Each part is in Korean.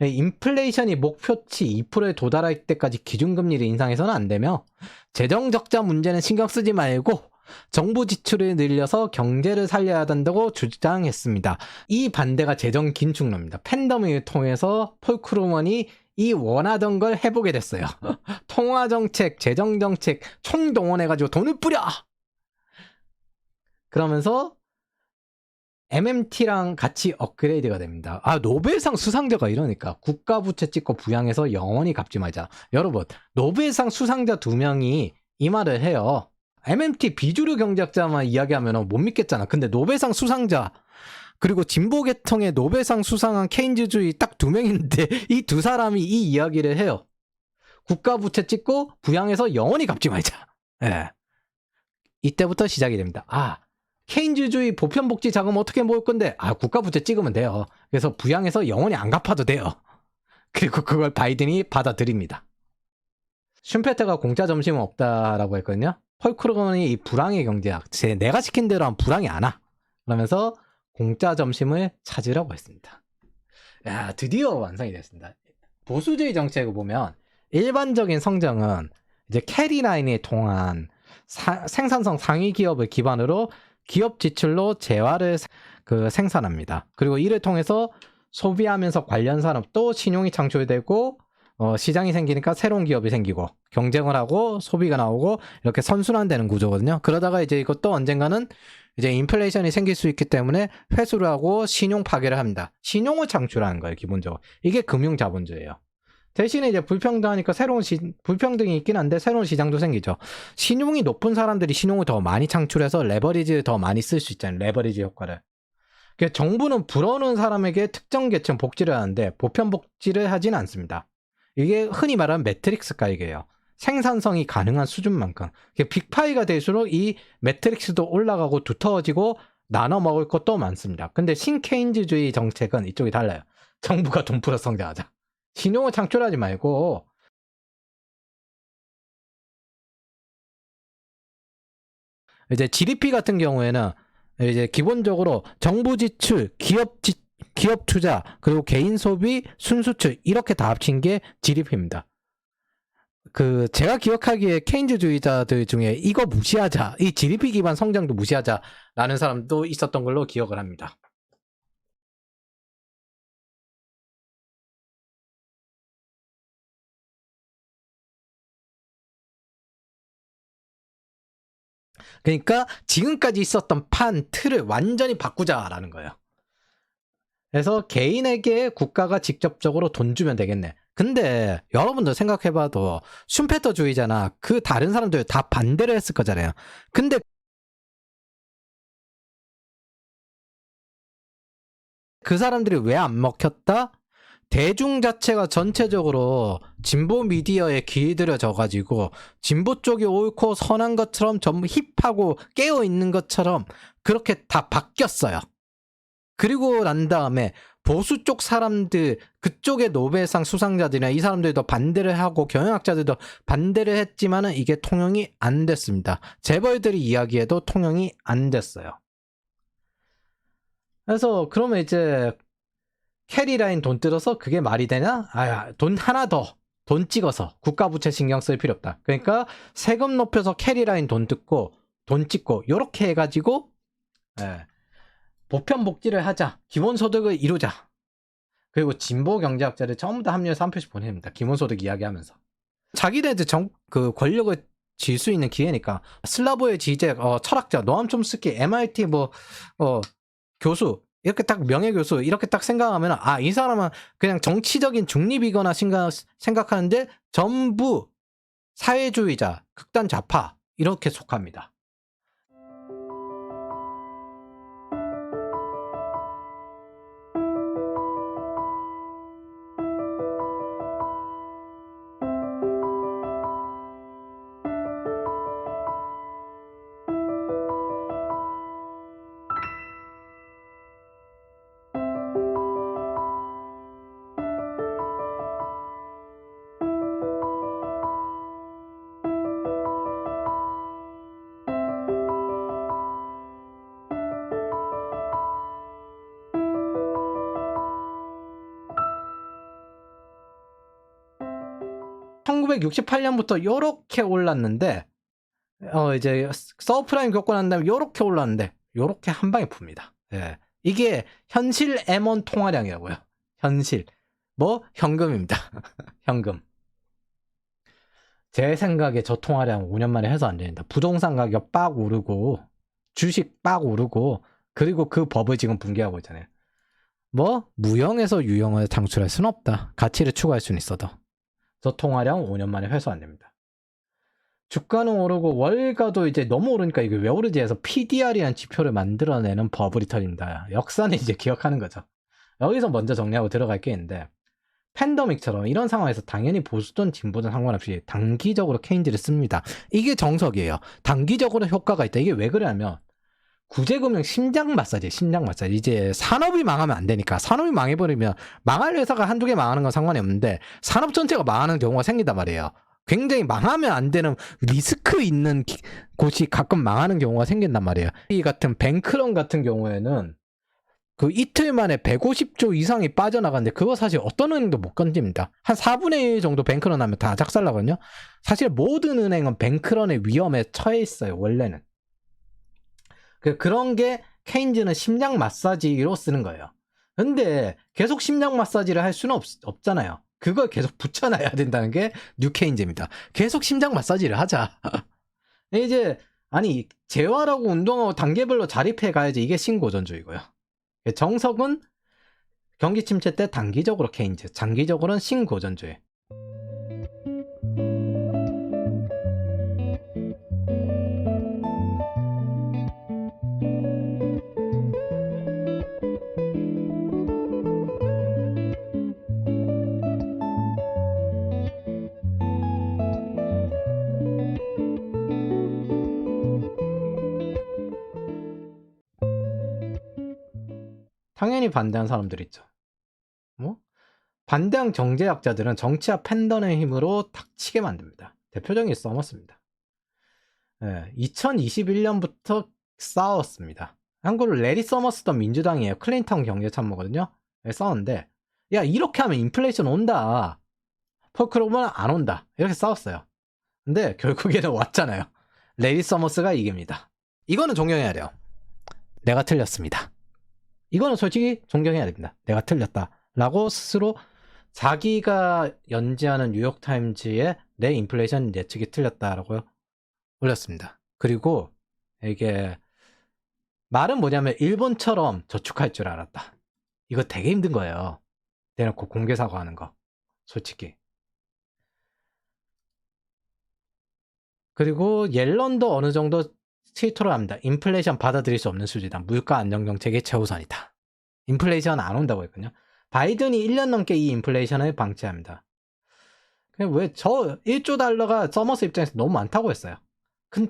인플레이션이 목표치 2%에 도달할 때까지 기준금리를 인상해서는 안 되며 재정적자 문제는 신경 쓰지 말고 정부 지출을 늘려서 경제를 살려야 한다고 주장했습니다. 이 반대가 재정 긴축론입니다. 팬데믹을 통해서 폴 크루먼이 이 원하던 걸 해보게 됐어요. 통화정책, 재정정책 총동원해가지고 돈을 뿌려! 그러면서 MMT랑 같이 업그레이드가 됩니다. 아, 노벨상 수상자가 이러니까 국가부채 찍고 부양해서 영원히 갚지 말자. 여러분, 노벨상 수상자 2명이 이 말을 해요. MMT 비주류 경제학자만 이야기하면 못 믿겠잖아. 근데 노벨상 수상자 그리고 진보계통의 노벨상 수상한 케인즈주의 딱 2명인데 이 두 사람이 이 이야기를 해요. 국가부채 찍고 부양해서 영원히 갚지 말자. 예. 이때부터 시작이 됩니다. 아, 케인즈주의 보편복지 자금 어떻게 모을 건데? 아, 국가부채 찍으면 돼요. 그래서 부양해서 영원히 안 갚아도 돼요. 그리고 그걸 바이든이 받아들입니다. 슈페터가 공짜 점심은 없다라고 했거든요. 폴 크루먼이 이 불황의 경제학, 내가 시킨 대로 하면 불황이 안 와. 그러면서 공짜 점심을 찾으라고 했습니다. 야, 드디어 완성이 됐습니다. 보수주의 정책을 보면 일반적인 성장은 이제 캐리 라인을 통한 생산성 상위 기업을 기반으로 기업 지출로 재화를 생산합니다. 그리고 이를 통해서 소비하면서 관련 산업도 신용이 창출되고 시장이 생기니까 새로운 기업이 생기고 경쟁을 하고 소비가 나오고 이렇게 선순환되는 구조거든요. 그러다가 이제 이것도 언젠가는 이제 인플레이션이 생길 수 있기 때문에 회수를 하고 신용 파괴를 합니다. 신용을 창출하는 거예요, 기본적으로. 이게 금융자본주의예요. 대신에 이제 불평등하니까 불평등이 있긴 한데 새로운 시장도 생기죠. 신용이 높은 사람들이 신용을 더 많이 창출해서 레버리지를 더 많이 쓸 수 있잖아요. 레버리지 효과를. 그러니까 정부는 불어넣은 사람에게 특정 계층 복지를 하는데 보편 복지를 하진 않습니다. 이게 흔히 말하는 매트릭스 가이드예요. 생산성이 가능한 수준만큼. 빅파이가 될수록 이 매트릭스도 올라가고 두터워지고 나눠 먹을 것도 많습니다. 근데 신케인즈주의 정책은 이쪽이 달라요. 정부가 돈 풀어 성장하자. 신용을 창출하지 말고 이제 GDP 같은 경우에는 이제 기본적으로 정부 지출, 기업 투자, 그리고 개인 소비, 순수출 이렇게 다 합친 게 GDP입니다. 제가 기억하기에 케인즈주의자들 중에 이거 무시하자, 이 GDP 기반 성장도 무시하자라는 사람도 있었던 걸로 기억을 합니다. 그러니까 지금까지 있었던 틀을 완전히 바꾸자라는 거예요. 그래서 개인에게 국가가 직접적으로 돈 주면 되겠네. 근데 여러분들 생각해봐도 슈페터주의잖아. 그 다른 사람들 다 반대를 했을 거잖아요. 근데 그 사람들이 왜 안 먹혔다? 대중 자체가 전체적으로 진보 미디어에 기들여져가지고 진보 쪽이 옳고 선한 것처럼 전부 힙하고 깨어있는 것처럼 그렇게 다 바뀌었어요. 그리고 난 다음에 보수 쪽 사람들, 그쪽의 노벨상 수상자들이나 이 사람들도 반대를 하고 경영학자들도 반대를 했지만은 이게 통용이 안 됐습니다. 재벌들이 이야기해도 통용이 안 됐어요. 그래서 그러면 이제 캐리라인 돈 뜯어서 그게 말이 되냐? 아, 돈 하나 더. 돈 찍어서 국가부채 신경 쓸 필요 없다. 그러니까 세금 높여서 캐리라인 돈 뜯고 돈 찍고 요렇게 해가지고 보편 복지를 하자. 기본소득을 이루자. 그리고 진보 경제학자들 전부 다 합류해서 한 표씩 보냅니다. 기본소득 이야기하면서. 자기네들 권력을 질 수 있는 기회니까. 슬라보의 지제, 철학자, 노암 촘스키, MIT 교수, 이렇게 딱 명예교수, 이렇게 딱 생각하면, 아, 이 사람은 그냥 정치적인 중립이거나 생각하는데 전부 사회주의자, 극단 좌파, 이렇게 속합니다. 1968년부터 요렇게 올랐는데 이제 서프라임 겪고 난 다음에 요렇게 올랐는데 요렇게 한 방에 풉니다. 예. 이게 현실 M1 통화량이라고요. 현실. 뭐 현금입니다. 현금. 제 생각에 저 통화량 5년 만에 해서 안 됩니다. 부동산 가격 빡 오르고 주식 빡 오르고 그리고 그 법을 지금 붕괴하고 있잖아요. 뭐 무형에서 유형을 창출할 수는 없다. 가치를 추가할 수는 있어도 저 통화량 5년 만에 회수 안 됩니다. 주가는 오르고 월가도 이제 너무 오르니까 이게 왜 오르지 해서 PDR이라는 지표를 만들어내는 버블리터입니다. 역사는 이제 기억하는 거죠. 여기서 먼저 정리하고 들어갈 게 있는데 팬더믹처럼 이런 상황에서 당연히 보수든 진보든 상관없이 단기적으로 케인즈를 씁니다. 이게 정석이에요. 단기적으로 효과가 있다. 이게 왜 그러냐면 구제금융 심장 마사지. 이제 산업이 망하면 안 되니까. 산업이 망해버리면 망할 회사가 한두 개 망하는 건 상관이 없는데 산업 전체가 망하는 경우가 생긴단 말이에요. 굉장히 망하면 안 되는 리스크 있는 곳이 가끔 망하는 경우가 생긴단 말이에요. 이 같은 뱅크런 같은 경우에는 그 이틀 만에 150조 이상이 빠져나갔는데 그거 사실 어떤 은행도 못 건집니다. 한 4분의 1 정도 뱅크런 하면 다 작살나거든요. 사실 모든 은행은 뱅크런의 위험에 처해 있어요. 원래는. 그런 게 케인즈는 심장 마사지로 쓰는 거예요. 근데 계속 심장 마사지를 할 수는 없잖아요. 그걸 계속 붙여놔야 된다는 게 뉴 케인즈입니다. 계속 심장 마사지를 하자. 이제 아니 재활하고 운동하고 단계별로 자립해 가야지. 이게 신고전주의고요. 정석은 경기 침체 때 단기적으로 케인즈, 장기적으로는 신고전주의. 당연히 반대하는 사람들 있죠. 뭐? 반대한 경제학자들은 정치와 팬덤의 힘으로 닥치게 만듭니다. 대표적인 게 서머스입니다. 2021년부터 싸웠습니다. 한국으로 레리 서머스던 민주당이에요. 클린턴 경제참모거든요. 싸웠는데 야 이렇게 하면 인플레이션 온다. 폴크로만 안 온다. 이렇게 싸웠어요. 근데 결국에는 왔잖아요. 레리 서머스가 이깁니다. 이거는 존경해야 돼요. 내가 틀렸습니다. 이거는 솔직히 존경해야 됩니다. 내가 틀렸다. 라고 스스로 자기가 연재하는 뉴욕타임즈에 내 인플레이션 예측이 틀렸다라고 올렸습니다. 그리고 이게 말은 뭐냐면 일본처럼 저축할 줄 알았다. 이거 되게 힘든 거예요. 대놓고 공개 사과하는 거. 솔직히. 그리고 옐런도 어느 정도 트위터를 합니다. 인플레이션 받아들일 수 없는 수준이다. 물가 안정 정책이 최우선이다. 인플레이션 안 온다고 했거든요. 바이든이 1년 넘게 이 인플레이션을 방치합니다. 왜 저 1조 달러가 서머스 입장에서 너무 많다고 했어요.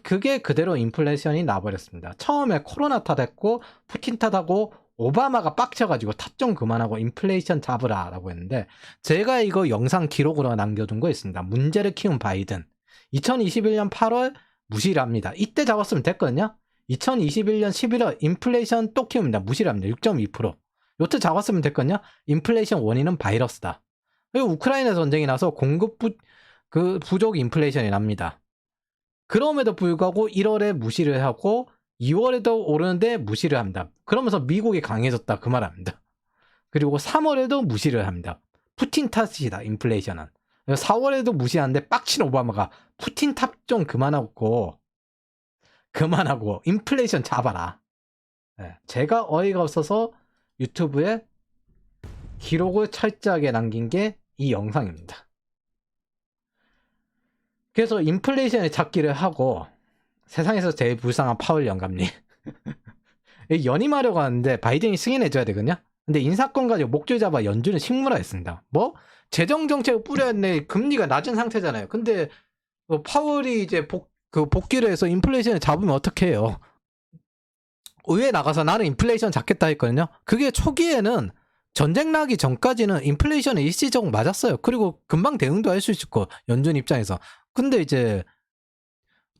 그게 그대로 인플레이션이 나버렸습니다. 처음에 코로나 탓했고 푸틴 탓하고 오바마가 빡쳐가지고 탓 좀 그만하고 인플레이션 잡으라 라고 했는데 제가 이거 영상 기록으로 남겨둔 거 있습니다. 문제를 키운 바이든 2021년 8월 무시를 합니다. 이때 잡았으면 됐거든요. 2021년 11월 인플레이션 또 키웁니다. 무시를 합니다. 6.2%. 요때 잡았으면 됐거든요. 인플레이션 원인은 바이러스다. 그리고 우크라이나 전쟁이 나서 공급 부족 인플레이션이 납니다. 그럼에도 불구하고 1월에 무시를 하고 2월에도 오르는데 무시를 합니다. 그러면서 미국이 강해졌다 그 말 합니다. 그리고 3월에도 무시를 합니다. 푸틴 탓이다 인플레이션은. 4월에도 무시하는데 빡친 오바마가 푸틴 탓 좀 그만하고 인플레이션 잡아라. 제가 어이가 없어서 유튜브에 기록을 철저하게 남긴 게 이 영상입니다. 그래서 인플레이션을 잡기를 하고 세상에서 제일 불쌍한 파월 영감님 연임하려고 하는데 바이든이 승인해줘야 되거든요. 근데 인사권 가지고 목줄 잡아 연준은 식물화했습니다. 뭐 재정 정책을 뿌렸는데 금리가 낮은 상태잖아요. 근데 파월이 이제 복귀를 해서 인플레이션을 잡으면 어떻게 해요? 의회 나가서 나는 인플레이션 잡겠다 했거든요. 그게 초기에는 전쟁 나기 전까지는 인플레이션이 일시적으로 맞았어요. 그리고 금방 대응도 할 수 있고 연준 입장에서. 근데 이제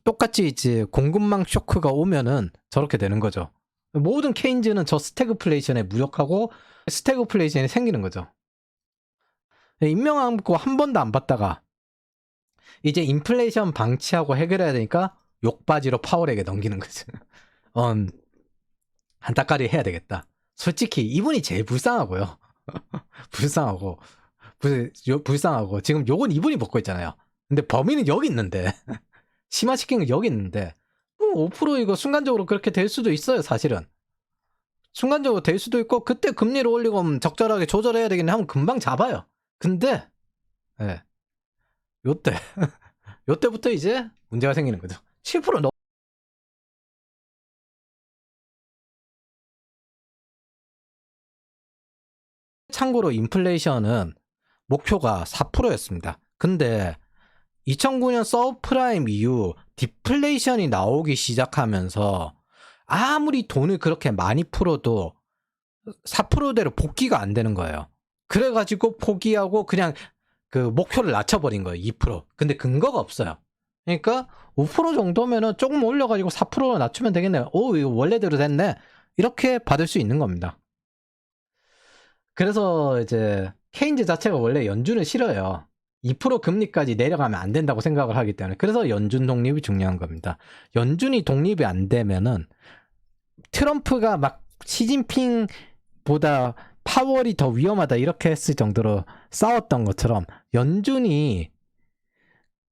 똑같이 이제 공급망 쇼크가 오면은 저렇게 되는 거죠. 모든 케인즈는 저 스태그플레이션에 무력하고 스태그플레이션이 생기는 거죠. 임명하고 한 번도 안 받다가 이제 인플레이션 방치하고 해결해야 되니까 욕바지로 파월에게 넘기는 거죠. 한따까리 해야 되겠다. 솔직히 이분이 제일 불쌍하고요. 불쌍하고 지금 욕은 이분이 먹고 있잖아요. 근데 범인은 여기 있는데 심화시킨 건 여기 있는데 5% 이거 순간적으로 그렇게 될 수도 있어요. 사실은 순간적으로 될 수도 있고 그때 금리를 올리고 적절하게 조절해야 되겠네 하면 금방 잡아요. 근데 요때부터 이제 문제가 생기는 거죠. 7% 넘. 참고로 인플레이션은 목표가 4%였습니다. 근데 2009년 서브프라임 이후 디플레이션이 나오기 시작하면서 아무리 돈을 그렇게 많이 풀어도 4%대로 복귀가 안 되는 거예요. 그래가지고 포기하고 그냥 그 목표를 낮춰버린 거예요. 2%. 근데 근거가 없어요. 그러니까 5% 정도면은 조금 올려가지고 4%로 낮추면 되겠네요. 오, 이거 원래대로 됐네. 이렇게 받을 수 있는 겁니다. 그래서 이제 케인즈 자체가 원래 연준을 싫어요. 2% 금리까지 내려가면 안 된다고 생각을 하기 때문에. 그래서 연준 독립이 중요한 겁니다. 연준이 독립이 안 되면은 트럼프가 막 시진핑보다 파월이 더 위험하다 이렇게 했을 정도로 싸웠던 것처럼 연준이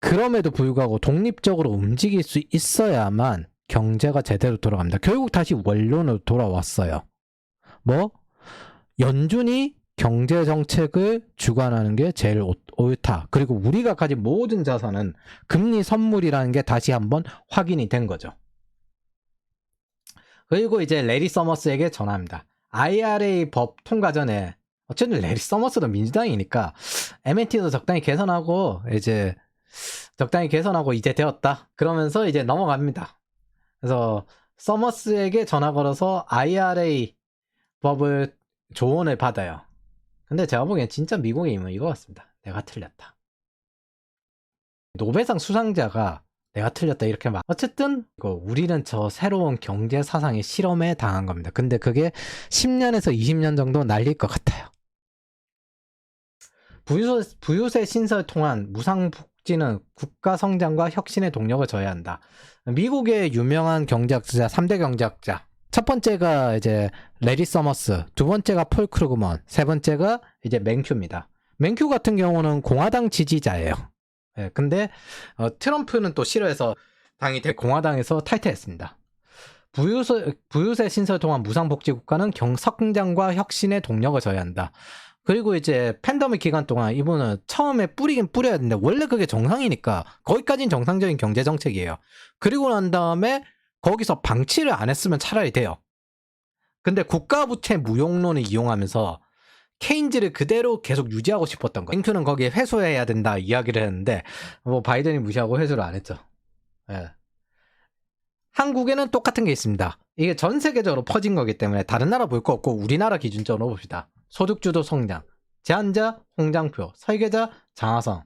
그럼에도 불구하고 독립적으로 움직일 수 있어야만 경제가 제대로 돌아갑니다. 결국 다시 원론으로 돌아왔어요. 연준이 경제 정책을 주관하는 게 제일 옳다. 그리고 우리가 가진 모든 자산은 금리 선물이라는 게 다시 한번 확인이 된 거죠. 그리고 이제 레리 서머스에게 전화합니다. IRA 법 통과 전에 어쨌든 레리 서머스도 민주당이니까 M&T도 적당히 개선하고 이제 되었다. 그러면서 이제 넘어갑니다. 그래서 서머스에게 전화 걸어서 IRA 법을 조언을 받아요. 근데 제가 보기엔 진짜 미국의 힘은 이거 같습니다. 내가 틀렸다. 노벨상 수상자가 내가 틀렸다 이렇게 막 어쨌든 우리는 저 새로운 경제 사상의 실험에 당한 겁니다. 근데 그게 10년에서 20년 정도 날릴 것 같아요. 부유세 신설 통한 무상복지는 국가 성장과 혁신의 동력을 줘야 한다. 미국의 유명한 경제학자 3대 경제학자 첫 번째가 이제 레리 서머스, 두 번째가 폴 크루그먼, 세 번째가 이제 맨큐입니다. 맨큐 같은 경우는 공화당 지지자예요. 근데 트럼프는 또 싫어해서 공화당에서 탈퇴했습니다. 부유세 신설 통한 무상복지 국가는 성장과 혁신의 동력을 줘야 한다. 그리고 이제 팬데믹 기간 동안 이분은 처음에 뿌리긴 뿌려야 되는데 원래 그게 정상이니까 거기까지는 정상적인 경제 정책이에요. 그리고 난 다음에 거기서 방치를 안 했으면 차라리 돼요. 근데 국가부채 무용론을 이용하면서 케인즈를 그대로 계속 유지하고 싶었던 거예요. 링크는 거기에 회수해야 된다 이야기를 했는데 바이든이 무시하고 회수를 안 했죠. 한국에는 똑같은 게 있습니다. 이게 전 세계적으로 퍼진 거기 때문에 다른 나라 볼 거 없고 우리나라 기준적으로 봅시다. 소득주도 성장, 제안자 홍장표, 설계자 장하성,